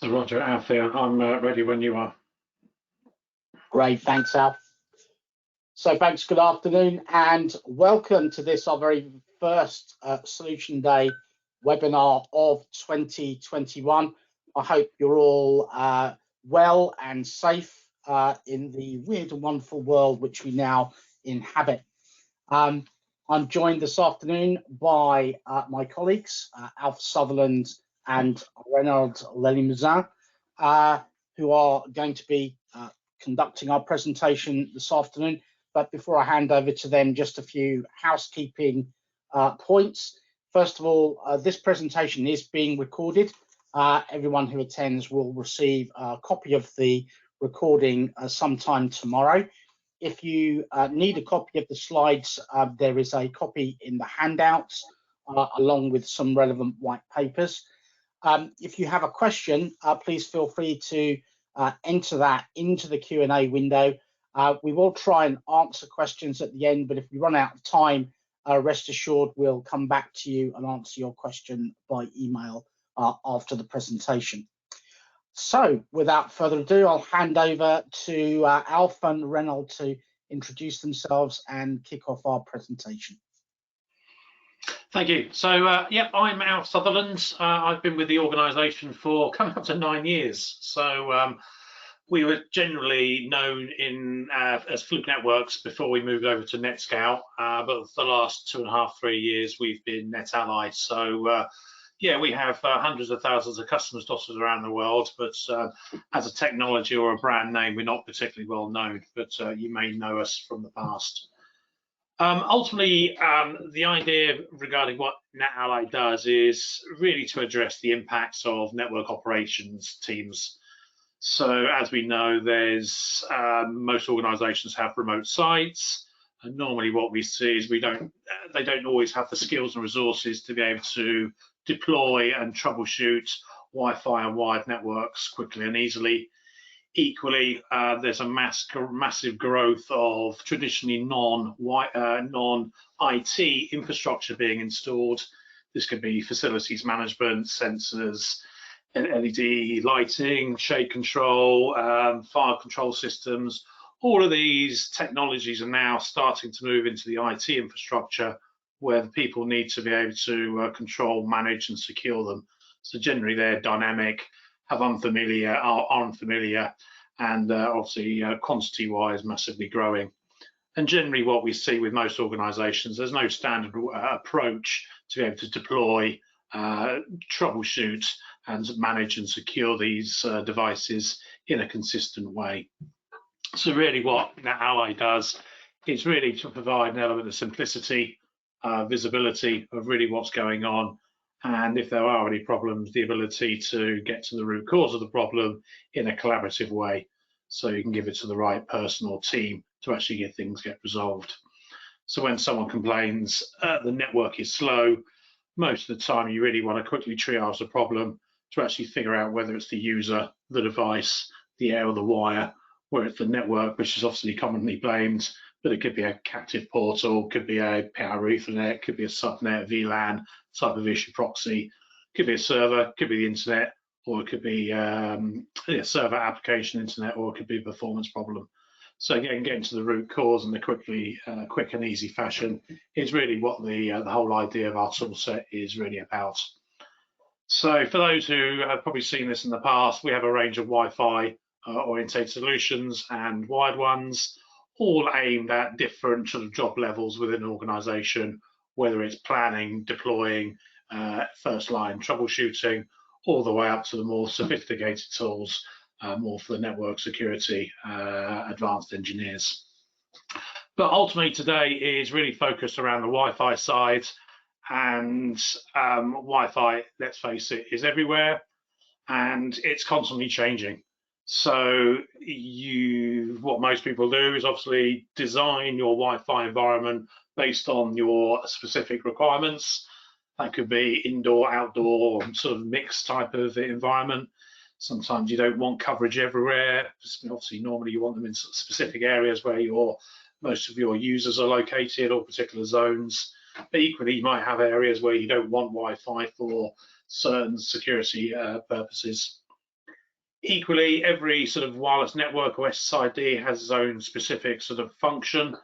So Roger, Alf here. I'm ready when you are. Great, thanks, Alf. So thanks, good afternoon, and welcome to this, our very first Solution Day webinar of 2021. I hope you're all well and safe in the weird and wonderful world which we now inhabit. I'm joined this afternoon by my colleagues, Alf Sutherland and Renaud Lelimousin, who are going to be conducting our presentation this afternoon. But before I hand over to them, just a few housekeeping points. First of all, this presentation is being recorded. Everyone who attends will receive a copy of the recording sometime tomorrow. If you need a copy of the slides, there is a copy in the handouts, along with some relevant white papers. If you have a question, please feel free to enter that into the Q&A window. We will try and answer questions at the end, but if we run out of time, rest assured we'll come back to you and answer your question by email after the presentation. So without further ado, I'll hand over to Alf and Renaud to introduce themselves and kick off our presentation. Thank you. So, yep, I'm Alf Sutherland. I've been with the organisation for coming up to 9 years. So we were generally known as Fluke Networks before we moved over to NetScout, but for the last 2.5, 3 years, we've been NetAlly. So, yeah, we have hundreds of thousands of customers dotted around the world, but as a technology or a brand name, we're not particularly well known, but you may know us from the past. Ultimately, the idea regarding what NetAlly does is really to address the impacts of network operations teams. So as we know, there's most organizations have remote sites, and normally what we see is they don't always have the skills and resources to be able to deploy and troubleshoot Wi-Fi and wired networks quickly and easily. Equally, there's a massive growth of traditionally non-IT infrastructure being installed. This could be facilities management, sensors, LED lighting, shade control, fire control systems. All of these technologies are now starting to move into the IT infrastructure, where the people need to be able to control, manage, and secure them. So generally, they're dynamic, are unfamiliar, and obviously quantity-wise massively growing. And generally, what we see with most organisations, there's no standard approach to be able to deploy, troubleshoot, and manage and secure these devices in a consistent way. So really, what NetAlly does is really to provide an element of simplicity, visibility of really what's going on, and if there are any problems, the ability to get to the root cause of the problem in a collaborative way, so you can give it to the right person or team to actually get things resolved. So when someone complains the network is slow, most of the time you really want to quickly triage the problem to actually figure out whether it's the user, the device, the air or the wire, where it's the network, which is obviously commonly blamed, but it could be a captive portal, could be a power Ethernet, could be a subnet, VLAN type of issue proxy, could be a server, could be the internet, or it could be a server application internet, or it could be a performance problem. So again, getting to the root cause in a quick and easy fashion is really what the whole idea of our tool set is really about. So for those who have probably seen this in the past, we have a range of Wi-Fi orientated solutions and wired ones, all aimed at different sort of job levels within an organization, whether it's planning, deploying, first line troubleshooting, all the way up to the more sophisticated tools, more for the network security, advanced engineers. But ultimately today is really focused around the Wi-Fi side, and Wi-Fi, let's face it, is everywhere and it's constantly changing. So what most people do is obviously design your Wi-Fi environment based on your specific requirements. That could be indoor, outdoor, sort of mixed type of environment. Sometimes you don't want coverage everywhere. Obviously, normally you want them in specific areas where most of your users are located, or particular zones. But equally, you might have areas where you don't want Wi-Fi for certain security purposes. Equally, every sort of wireless network or SSID has its own specific sort of function.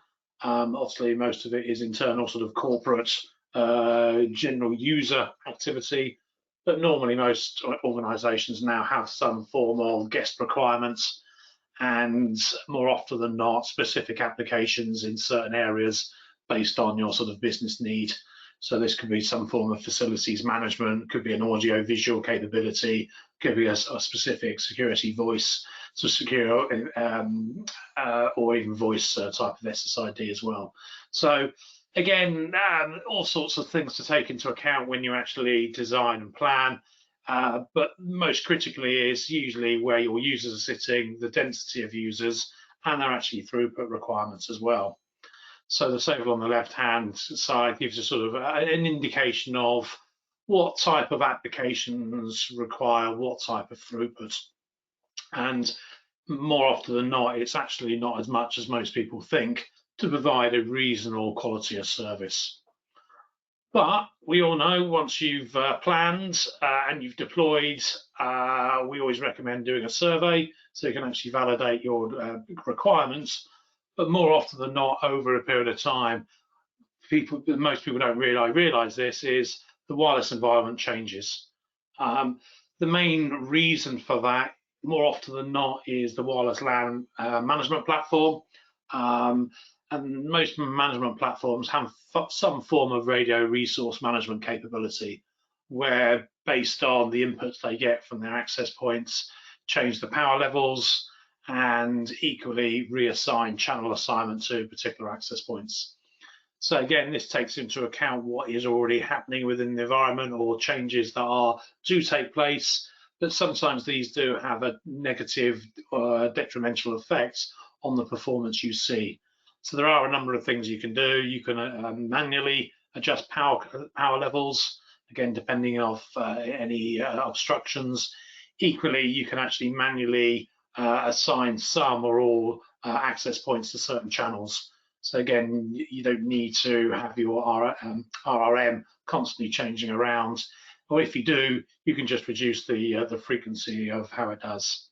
Obviously, most of it is internal sort of corporate general user activity, but normally most organizations now have some form of guest requirements, and more often than not, specific applications in certain areas based on your sort of business need. So this could be some form of facilities management, could be an audio visual capability, could be a specific security voice, so secure or even voice type of SSID as well. So again, all sorts of things to take into account when you actually design and plan. But most critically is usually where your users are sitting, the density of users, and their actually throughput requirements as well. So the table on the left-hand side gives you sort of an indication of what type of applications require what type of throughput. And more often than not, it's actually not as much as most people think to provide a reasonable quality of service. But we all know once you've planned and you've deployed, we always recommend doing a survey so you can actually validate your requirements. But more often than not, over a period of time, most people don't realize this, is the wireless environment changes. The main reason for that, more often than not, is the wireless LAN management platform. And most management platforms have some form of radio resource management capability, where based on the inputs they get from their access points, change the power levels, and equally reassign channel assignment to particular access points. So again, this takes into account what is already happening within the environment or changes that do take place, but sometimes these do have a negative detrimental effect on the performance you see. So there are a number of things you can do. You can manually adjust power levels, again, depending on any obstructions. Equally, you can actually manually assign some or all access points to certain channels. So again, you don't need to have your RRM constantly changing around, or if you do, you can just reduce the frequency of how it does.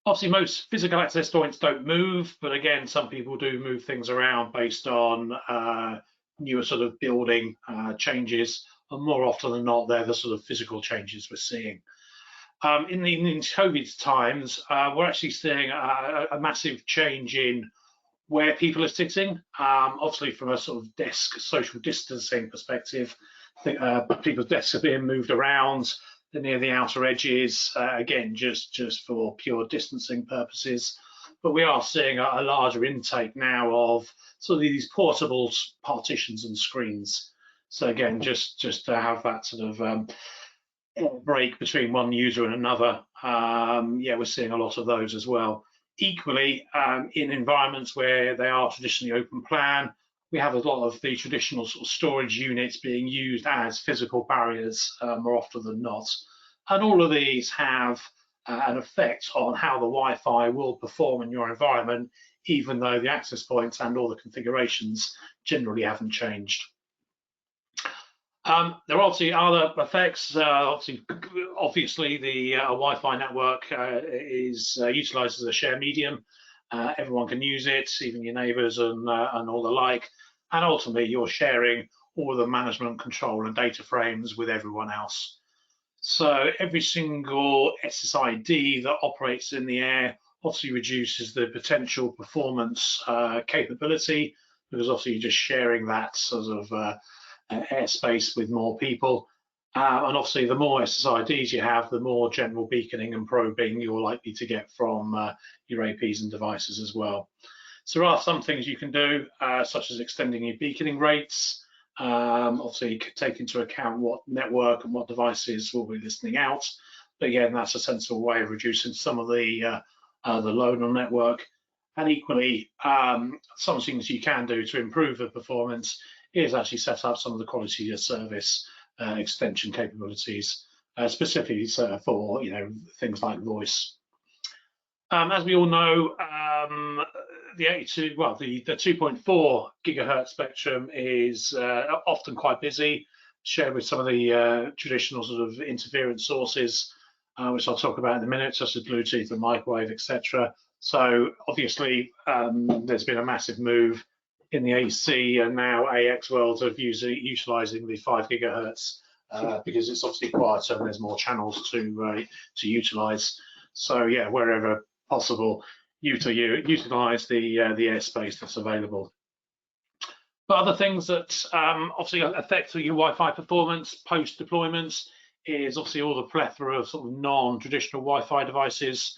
Obviously, most physical access points don't move, but again, some people do move things around based on newer sort of building changes, and more often than not, they're the sort of physical changes we're seeing. In COVID times, we're actually seeing a massive change in where people are sitting. Obviously, from a sort of desk social distancing perspective, I think people's desks are being moved around. They're near the outer edges, again, just for pure distancing purposes. But we are seeing a larger intake now of sort of these portable partitions and screens. So again, just to have that sort of break between one user and another. Yeah, we're seeing a lot of those as well. Equally, in environments where they are traditionally open plan, we have a lot of the traditional sort of storage units being used as physical barriers more often than not. And all of these have an effect on how the Wi-Fi will perform in your environment, even though the access points and all the configurations generally haven't changed. There are obviously other effects. Obviously, the Wi-Fi network is utilised as a share medium. Everyone can use it, even your neighbours and all the like. And ultimately, you're sharing all the management control and data frames with everyone else. So every single SSID that operates in the air obviously reduces the potential performance capability, because obviously you're just sharing that sort of airspace with more people. And obviously, the more SSIDs you have, the more general beaconing and probing you're likely to get from your APs and devices as well. So there are some things you can do, such as extending your beaconing rates. Obviously, take into account what network and what devices will be listening out. But again, that's a sensible way of reducing some of the load on network. And equally, some things you can do to improve the performance is actually set up some of the quality of service extension capabilities, specifically for things like voice. As we all know, the 2.4 gigahertz spectrum is often quite busy, shared with some of the traditional sort of interference sources. which I'll talk about in a minute, such as Bluetooth and microwave, etc. So obviously, there's been a massive move in the AC and now AX world of utilising the 5 gigahertz because it's obviously quieter and there's more channels to utilise. So yeah, wherever possible, utilise the airspace that's available. But other things that obviously affect your Wi-Fi performance post deployments is obviously all the plethora of sort of non-traditional Wi-Fi devices.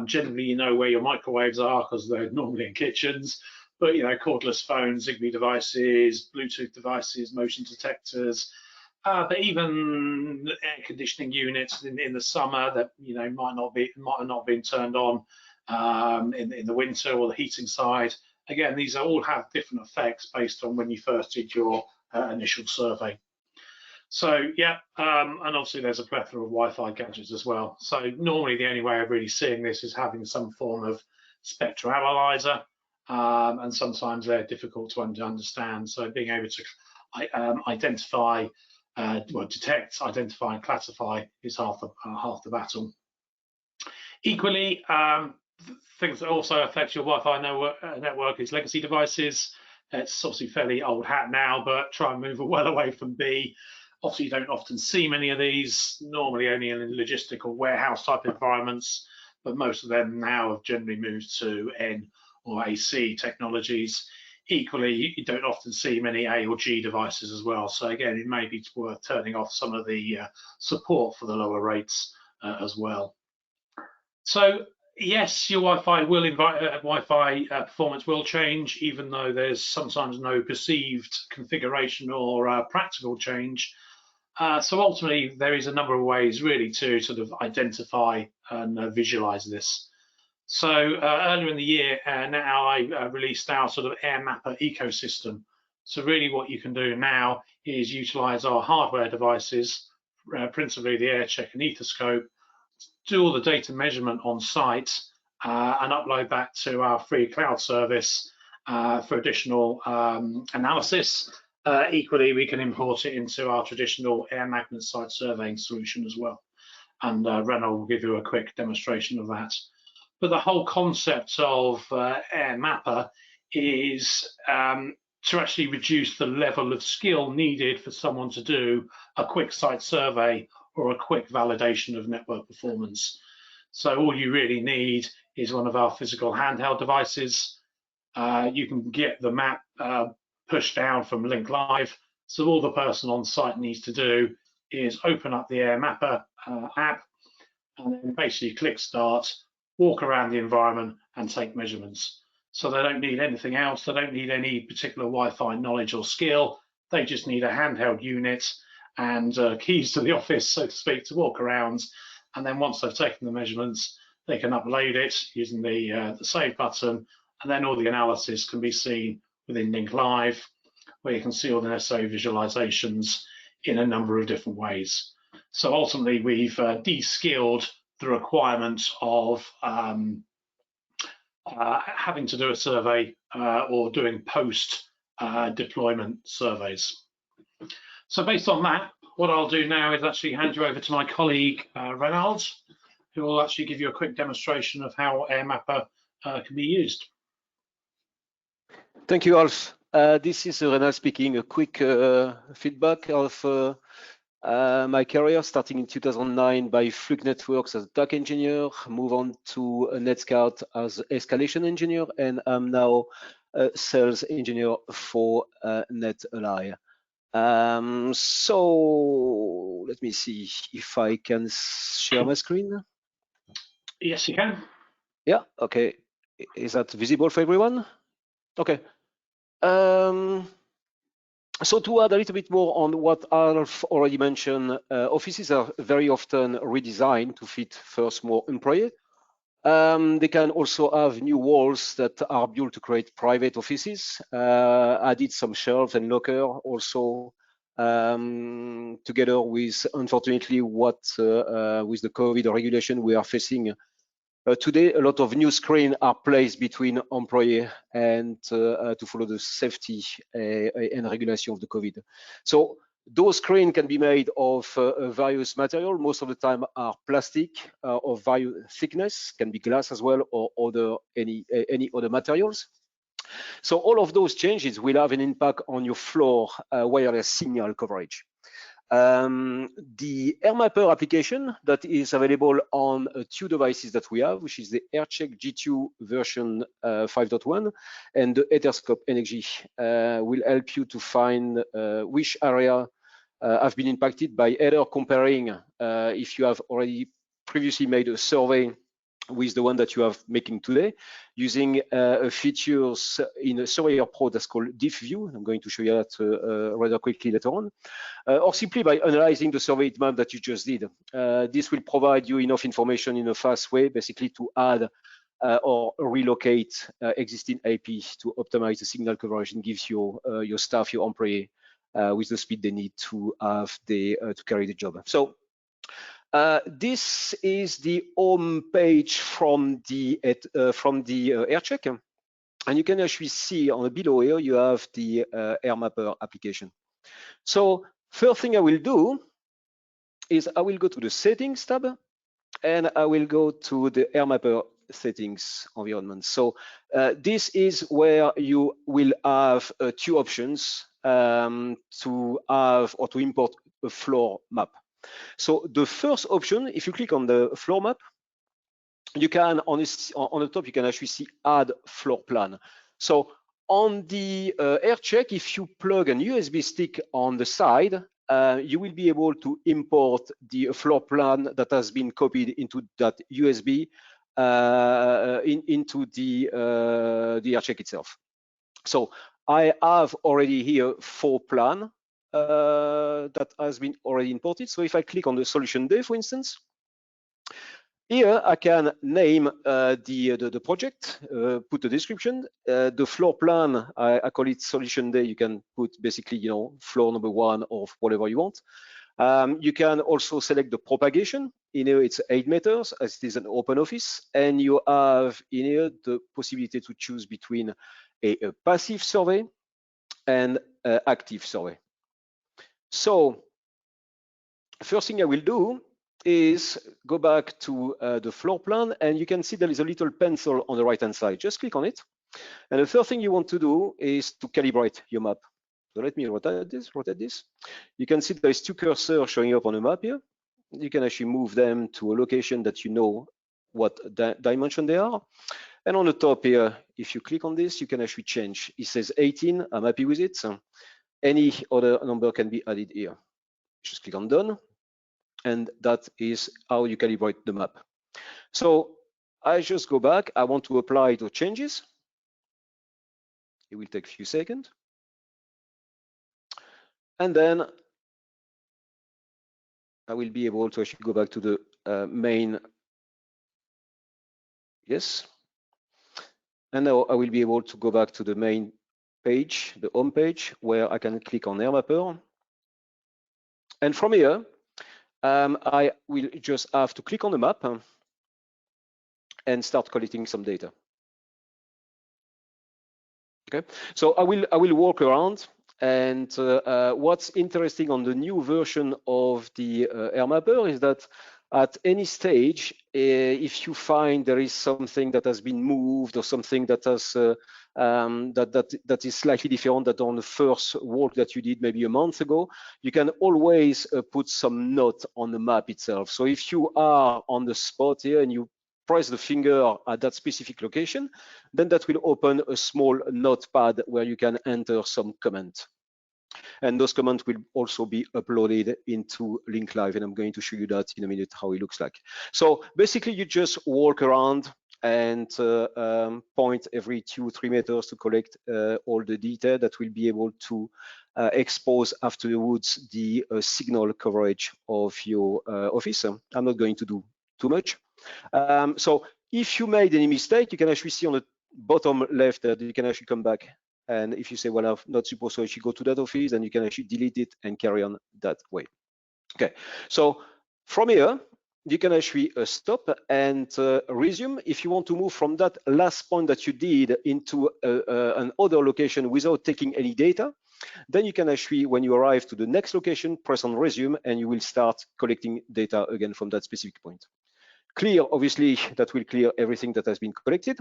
Generally, you know where your microwaves are because they're normally in kitchens, but you know, cordless phones, Zigbee devices, Bluetooth devices, motion detectors, but even air conditioning units in the summer that you know might have not been turned on in the winter, or the heating side. Again, these all have different effects based on when you first did your initial survey. So yeah, and obviously there's a plethora of Wi-Fi gadgets as well. So normally the only way of really seeing this is having some form of spectral analyzer, and sometimes they're difficult to understand. So being able to identify, detect, identify, and classify is half the battle. Equally, things that also affect your Wi-Fi network is legacy devices. It's obviously fairly old hat now, but try and move well away from B. Obviously, you don't often see many of these, normally only in logistical warehouse type environments, but most of them now have generally moved to N or AC technologies. Equally, you don't often see many A or G devices as well. So again, it may be worth turning off some of the support for the lower rates as well. So yes, your Wi-Fi performance will change, even though there's sometimes no perceived configuration or practical change. So ultimately, there is a number of ways really to sort of identify and visualize this. So earlier in the year, NetAlly released our sort of AirMapper ecosystem. So really what you can do now is utilize our hardware devices, principally the AirCheck and Ethoscope, do all the data measurement on site and upload that to our free cloud service for additional analysis. Equally, we can import it into our traditional air magnet site surveying solution as well. And Renaud will give you a quick demonstration of that. But the whole concept of AirMapper is to actually reduce the level of skill needed for someone to do a quick site survey or a quick validation of network performance. So all you really need is one of our physical handheld devices. You can get the map pushed down from Link Live. So all the person on site needs to do is open up the AirMapper app and then basically click start, walk around the environment and take measurements. So they don't need anything else. They don't need any particular Wi-Fi knowledge or skill. They just need a handheld unit and keys to the office, so to speak, to walk around. And then once they've taken the measurements, they can upload it using the save button, and then all the analysis can be seen within Link Live, where you can see all the necessary visualizations in a number of different ways. So ultimately, we've de-skilled the requirement of having to do a survey or doing post-deployment surveys. So based on that, what I'll do now is actually hand you over to my colleague, Renaud, who will actually give you a quick demonstration of how AirMapper can be used. Thank you, Alf. This is Renaud speaking. A quick feedback of my career, starting in 2009 by Fluke Networks as DAC engineer, move on to NetScout as escalation engineer, and I'm now a sales engineer for NetAlly. So let me see if I can share my screen. Yes, you can. Yeah, okay. Is that visible for everyone? Okay. So to add a little bit more on what Alf already mentioned, offices are very often redesigned to fit first more employees. They can also have new walls that are built to create private offices. Added some shelves and locker also, together with, unfortunately, what with the COVID regulation we are facing today, a lot of new screens are placed between employee and to follow the safety and regulation of the COVID. So Those screens can be made of various material. Most of the time are plastic of various thickness, can be glass as well, or any other materials. So all of those changes will have an impact on your floor wireless signal coverage. The AirMapper application that is available on two devices that we have, which is the AirCheck G2 version 5.1 and the Etherscope Energy, will help you to find which area have been impacted by either comparing if you have already previously made a survey with the one that you are making today, using features in a Surveyor Pro that's called Diff View. I'm going to show you that rather quickly later on. Or simply by analyzing the survey map that you just did. This will provide you enough information in a fast way, basically to add or relocate existing IP to optimize the signal coverage and gives your staff, your employee, with the speed they need to have to carry the job. So this is the home page from the AirCheck, and you can actually see on the below here you have the AirMapper application. So first thing I will do is I will go to the settings tab and I will go to the AirMapper settings environment. So this is where you will have two options to have or to import a floor map. So the first option, if you click on the floor map, you can on the top you can actually see add floor plan. So on the AirCheck, if you plug an USB stick on the side, you will be able to import the floor plan that has been copied into that USB into the AirCheck itself. So I have already here 4 plan that has been already imported. So if I click on the solution day, for instance, here I can name the project, put a description. The floor plan, I call it solution day. You can put basically, you know, floor number 1 or whatever you want. You can also select the propagation. In here, it's 8 meters as it is an open office. And you have in here the possibility to choose between a passive survey and active survey. So first thing I will do is go back to the floor plan, and you can see there is a little pencil on the right hand side. Just click on it, and the first thing you want to do is to calibrate your map. So let me rotate this. You can see there is 2 cursors showing up on the map here. You can actually move them to a location that you know what dimension they are. And on the top here, if you click on this, you can actually change. It says 18, I'm happy with it. So any other number can be added here. Just click on done. And that is how you calibrate the map. So I just go back. I want to apply the changes. It will take a few seconds. And then I will be able to actually go back to the main. Yes. And now I will be able to go back to the main page, the home page, where I can click on AirMapper. And from here, I will just have to click on the map and start collecting some data. Okay, so I will walk around, and what's interesting on the new version of the AirMapper is that at any stage, if you find there is something that has been moved or something that has that is slightly different than on the first walk that you did maybe a month ago, you can always put some note on the map itself. So if you are on the spot here and you press the finger at that specific location, then that will open a small notepad where you can enter some comment. And those comments will also be uploaded into Link Live, and I'm going to show you that in a minute how it looks like. So basically, you just walk around and point every 2-3 meters to collect all the data that will be able to expose afterwards the signal coverage of your office. I'm not going to do too much. So if you made any mistake, you can actually see on the bottom left that you can actually come back. And if you say, well, I'm not supposed to actually go to that office, then you can actually delete it and carry on that way. Okay, so from here, you can actually stop and resume. If you want to move from that last point that you did into another location without taking any data, then you can actually, when you arrive to the next location, press on resume, and you will start collecting data again from that specific point. Clear, obviously, that will clear everything that has been collected.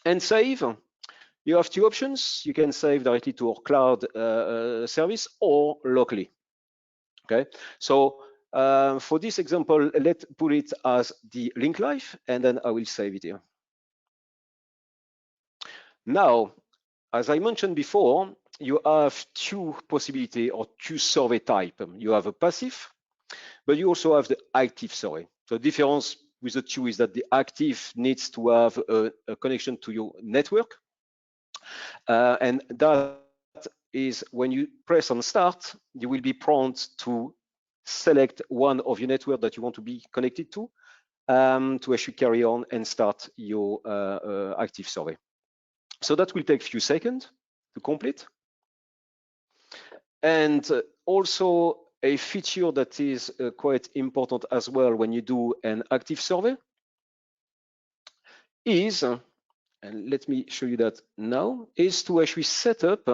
And save, you have two options. You can save directly to our cloud service or locally. Okay, so for this example, let's put it as the link live, and then I will save it here. Now, as I mentioned before, you have two possibilities or two survey type. You have a passive, but you also have the active survey. So the difference with the two is that the active needs to have a connection to your network, and that is when you press on start, you will be prompted to select one of your network that you want to be connected to actually carry on and start your active survey. So that will take a few seconds to complete. And also a feature that is quite important as well when you do an active survey is, and let me show you that now, is to actually set up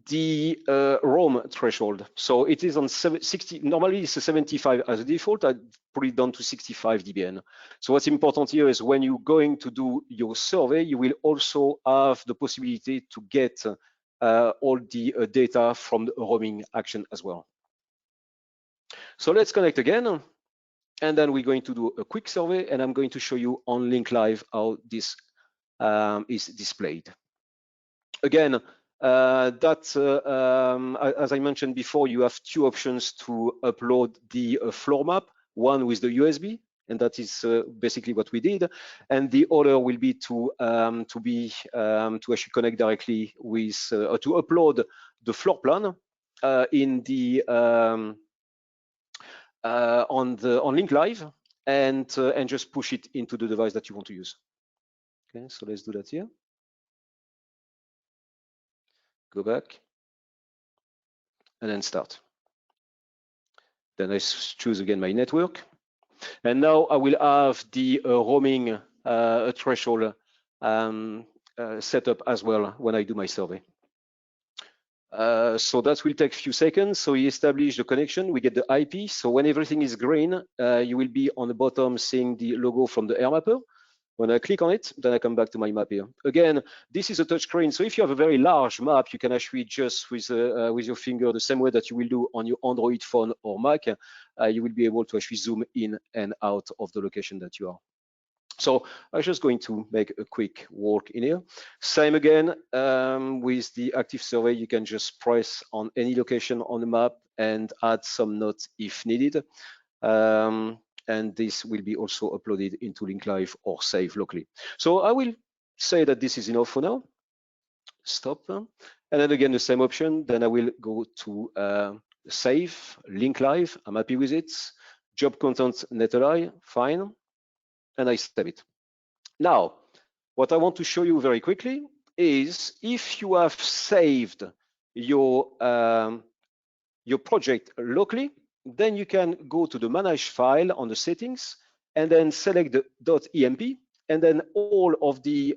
the roam threshold. So it is on 60, normally it's a 75 as a default. I put it down to 65 dBn. So what's important here is when you're going to do your survey, you will also have the possibility to get all the data from the roaming action as well. So let's connect again, and then we're going to do a quick survey, and I'm going to show you on Link Live how this is displayed. Again, as I mentioned before, you have two options to upload the floor map, one with the USB, and that is basically what we did, and the other will be to actually connect directly with or to upload the floor plan in the on Link Live and just push it into the device that you want to use. Okay, so let's do that here. Go back and then start. Then I choose again my network, and now I will have the roaming threshold set up as well when I do my survey. So that will take a few seconds. So we establish the connection, we get the IP. So when everything is green, you will be on the bottom seeing the logo from the AirMapper. When I click on it, then I come back to my map here. Again, this is a touch screen. So if you have a very large map, you can actually just with your finger, the same way that you will do on your Android phone or Mac, you will be able to actually zoom in and out of the location that you are. So I'm just going to make a quick walk in here. Same again with the active survey, you can just press on any location on the map and add some notes if needed. And this will be also uploaded into Link Live or save locally. So I will say that this is enough for now. Stop. And then again, the same option. Then I will go to save, Link Live. I'm happy with it. Job content, NetAlly, fine. And I save it. Now, what I want to show you very quickly is if you have saved your project locally, then you can go to the manage file on the settings and then select the .emp, and then all of the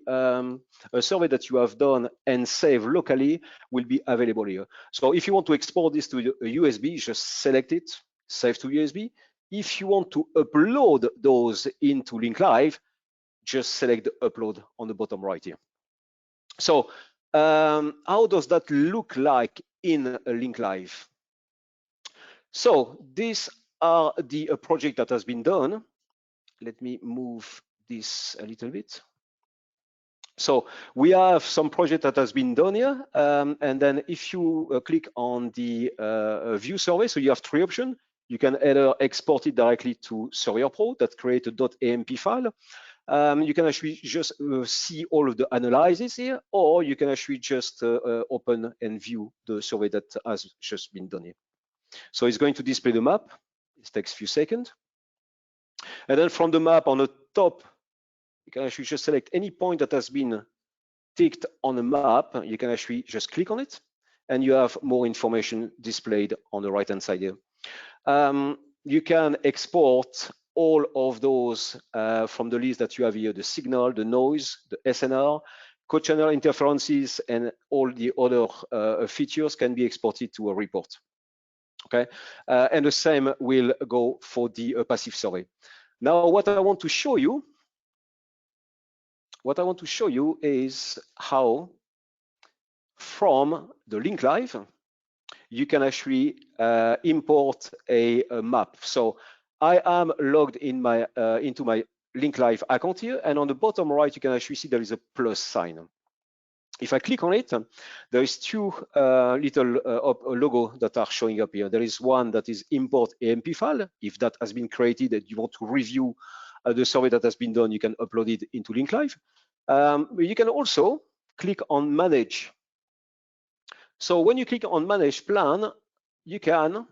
survey that you have done and save locally will be available here. So if you want to export this to a USB, just select it, save to USB. If you want to upload those into Link Live, just select the upload on the bottom right here. So how does that look like in a Link Live? So these are the project that has been done. Let me move this a little bit. So we have some project that has been done here. And then if you click on the view survey, so you have three options. You can either export it directly to Surveyor Pro that create a .amp file. You can actually just see all of the analysis here, or you can actually just open and view the survey that has just been done here. So it's going to display the map. It takes a few seconds. And then from the map on the top, you can actually just select any point that has been ticked on the map. You can actually just click on it, and you have more information displayed on the right-hand side here. you can export all of those from the list that you have here: the signal, the noise, the SNR, co-channel interferences, and all the other features can be exported to a report. Okay, and the same will go for the passive survey. Now, what I want to show you is how from the link live you can actually import a map. So I am logged in my into my link live account here, and on the bottom right you can actually see there is a plus sign. If I click on it, there is two little logo that are showing up here. There is one that is import AMP file. If that has been created and you want to review the survey that has been done, you can upload it into link live. You can also click on manage. So when you click on manage plan, you can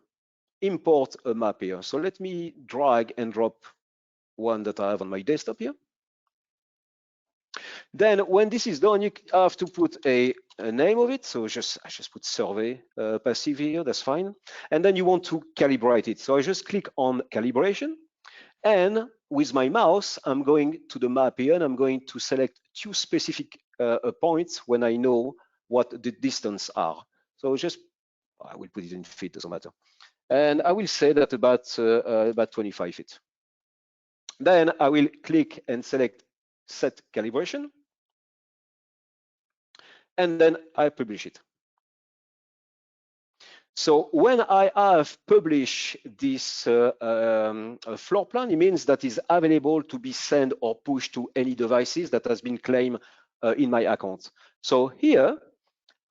import a map here. So let me drag and drop one that I have on my desktop here. Then when this is done, you have to put a name of it. So I just put survey passive here, that's fine. And then you want to calibrate it. So I just click on calibration. And with my mouse, I'm going to the map here and I'm going to select two specific points when I know what the distance are. So I will put it in feet, doesn't matter. And I will say that about 25 feet. Then I will click and select set calibration. And then I publish it. So when I have published this floor plan, it means that is available to be sent or pushed to any devices that has been claimed in my account. So here,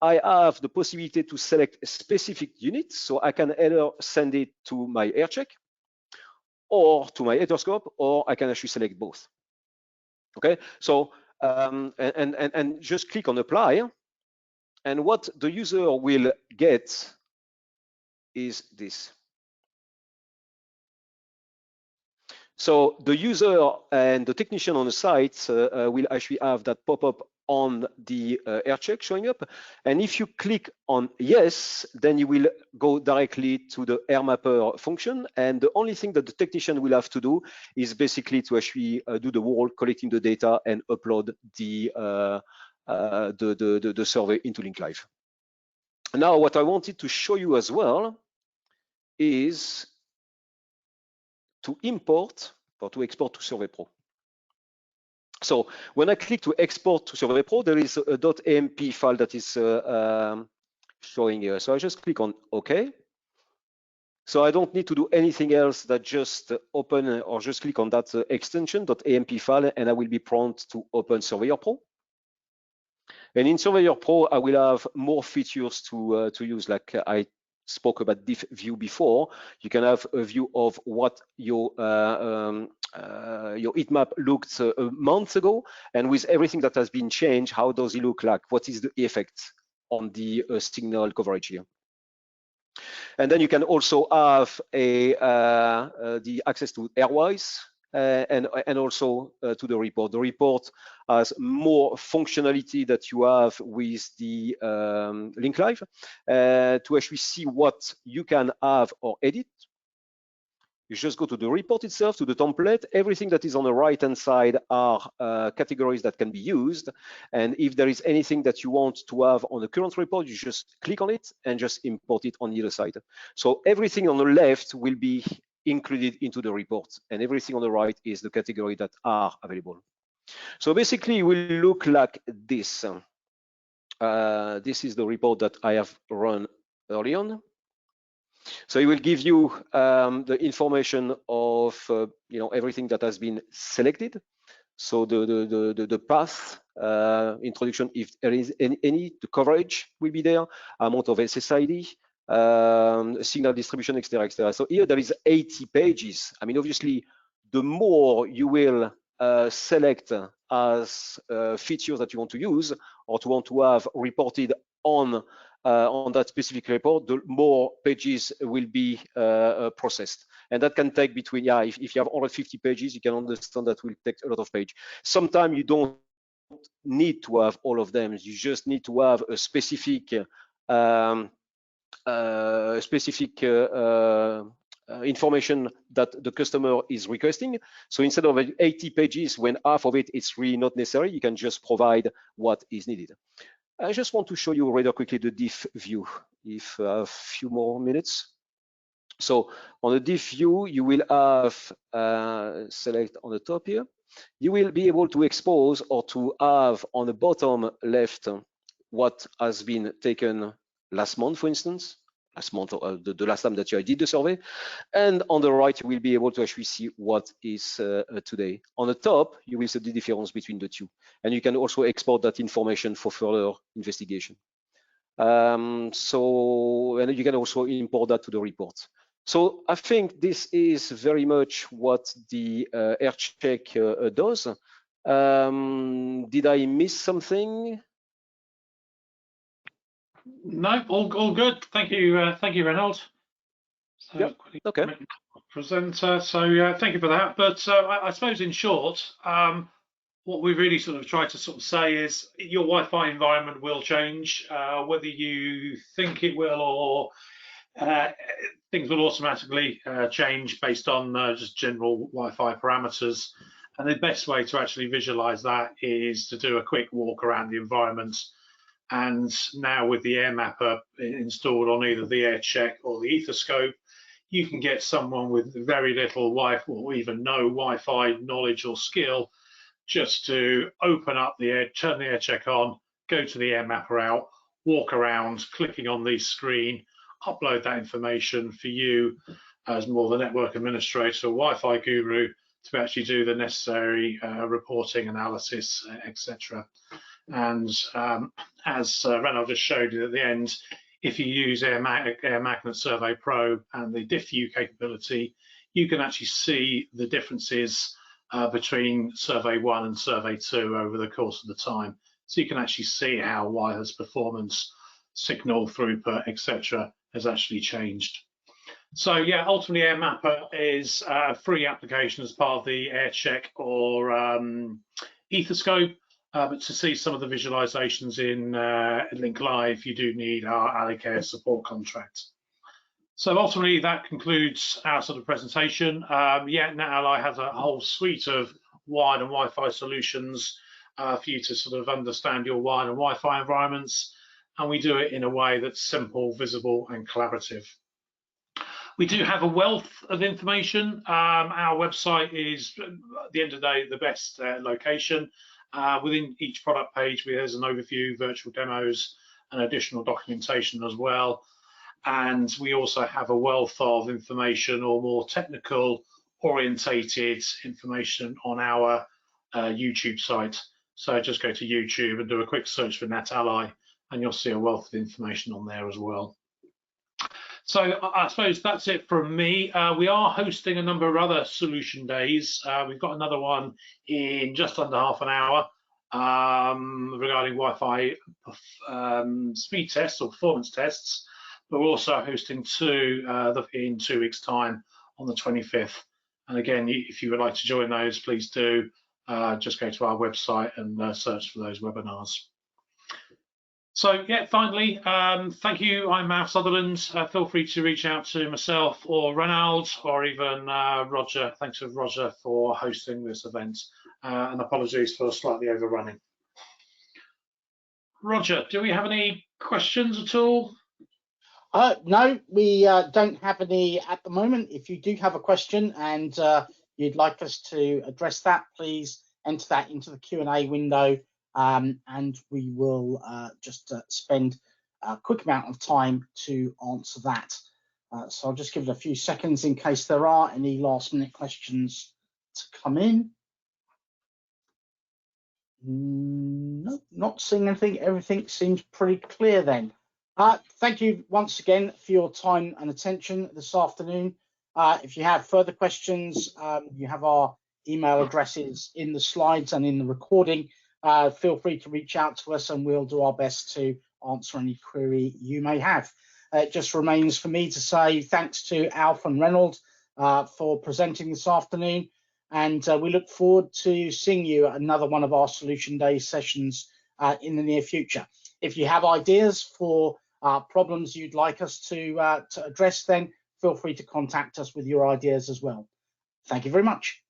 I have the possibility to select a specific unit. So I can either send it to my aircheck or to my Etheroscope, or I can actually select both. Okay, so and just click on apply. And what the user will get is this. So the user and the technician on the site will actually have that pop-up on the aircheck showing up. And if you click on yes, then you will go directly to the AirMapper function. And the only thing that the technician will have to do is basically to actually do the wall, collecting the data and upload the survey into link live. Now, what I wanted to show you as well is to import or to export to Survey Pro. So when I click to export to Survey Pro, there is a .amp file that is showing here. So I just click on OK. So I don't need to do anything else that just open or just click on that extension .amp file, and I will be prompt to open Surveyor Pro. And in Surveyor Pro, I will have more features to use, like I spoke about diff view before. You can have a view of what your heat map looked a month ago, and with everything that has been changed, how does it look like? What is the effect on the signal coverage here? And then you can also have the access to Airwise and also to the report. The report has more functionality that you have with the link live to actually see what you can have or edit. You just go to the report itself, to the template. Everything that is on the right-hand side are categories that can be used. And if there is anything that you want to have on the current report, you just click on it and just import it on the other side. So everything on the left will be included into the report, and everything on the right is the category that are available. So basically, it will look like this. This is the report that I have run early on. So it will give you the information of everything that has been selected. So the path, introduction, if there is any, the coverage will be there, amount of SSID, signal distribution, etc., etc. So here there is 80 pages. I mean, obviously, the more you will select as features that you want to use or to want to have reported on that specific report, the more pages will be processed. And that can take between, if you have 150 pages, you can understand that will take a lot of pages. Sometimes you don't need to have all of them. You just need to have a specific information that the customer is requesting. So instead of 80 pages, when half of it is really not necessary, you can just provide what is needed. I just want to show you rather quickly the diff view, if I have a few more minutes. So on the diff view, you will have, select on the top here, you will be able to expose or to have on the bottom left what has been taken last month, for instance, last month or the last time that you did the survey. And on the right, you will be able to actually see what is today. On the top, you will see the difference between the two. And you can also export that information for further investigation. And you can also import that to the report. So I think this is very much what the air check does. Did I miss something? No, all good. Thank you, Reynold. So, yep. Okay. Presenter. So thank you for that. But I suppose in short, what we really sort of try to sort of say is your Wi-Fi environment will change, whether you think it will or things will automatically change based on just general Wi-Fi parameters. And the best way to actually visualize that is to do a quick walk around the environment. And now with the Air Mapper installed on either the Air Check or the Ethoscope, you can get someone with very little Wi-Fi or even no Wi-Fi knowledge or skill just to open up the air, turn the Air Check on, go to the Air Mapper out, walk around, clicking on the screen, upload that information for you as more the network administrator, Wi-Fi guru, to actually do the necessary reporting, analysis, etc. And as Reynold just showed you at the end, if you use Air Magnet Survey Pro and the diff view capability, you can actually see the differences between Survey 1 and Survey 2 over the course of the time. So you can actually see how wireless performance, signal throughput, etc. has actually changed. So yeah, ultimately Air Mapper is a free application as part of the Air Check or Ethoscope. But to see some of the visualizations in Link Live, you do need our AliCare support contract. So ultimately, that concludes our sort of presentation. Yeah, NetAlly has a whole suite of wired and Wi-Fi solutions for you to sort of understand your wired and Wi-Fi environments, and we do it in a way that's simple, visible, and collaborative. We do have a wealth of information. Our website is, at the end of the day, the best location. Within each product page, there's an overview, virtual demos, and additional documentation as well. And we also have a wealth of information or more technical orientated information on our YouTube site. So just go to YouTube and do a quick search for NetAlly, and you'll see a wealth of information on there as well. So I suppose that's it from me. We are hosting a number of other solution days. We've got another one in just under half an hour regarding Wi-Fi speed tests or performance tests. But we're also hosting two in 2 weeks' time on the 25th. And again, if you would like to join those, please do. Just go to our website and search for those webinars. So yeah, finally, thank you. I'm Matt Sutherland. Feel free to reach out to myself or Reynold or even Roger. Thanks to Roger for hosting this event, and apologies for slightly overrunning. Roger, do we have any questions at all? No, we don't have any at the moment. If you do have a question and you'd like us to address that, please enter that into the Q&A window. And we will just spend a quick amount of time to answer that. So I'll just give it a few seconds in case there are any last-minute questions to come in. No, not seeing anything. Everything seems pretty clear then. Thank you once again for your time and attention this afternoon. If you have further questions, you have our email addresses in the slides and in the recording. Feel free to reach out to us and we'll do our best to answer any query you may have. It just remains for me to say thanks to Alf and Reynold for presenting this afternoon, and we look forward to seeing you at another one of our Solution Day sessions in the near future. If you have ideas for problems you'd like us to address, then feel free to contact us with your ideas as well. Thank you very much.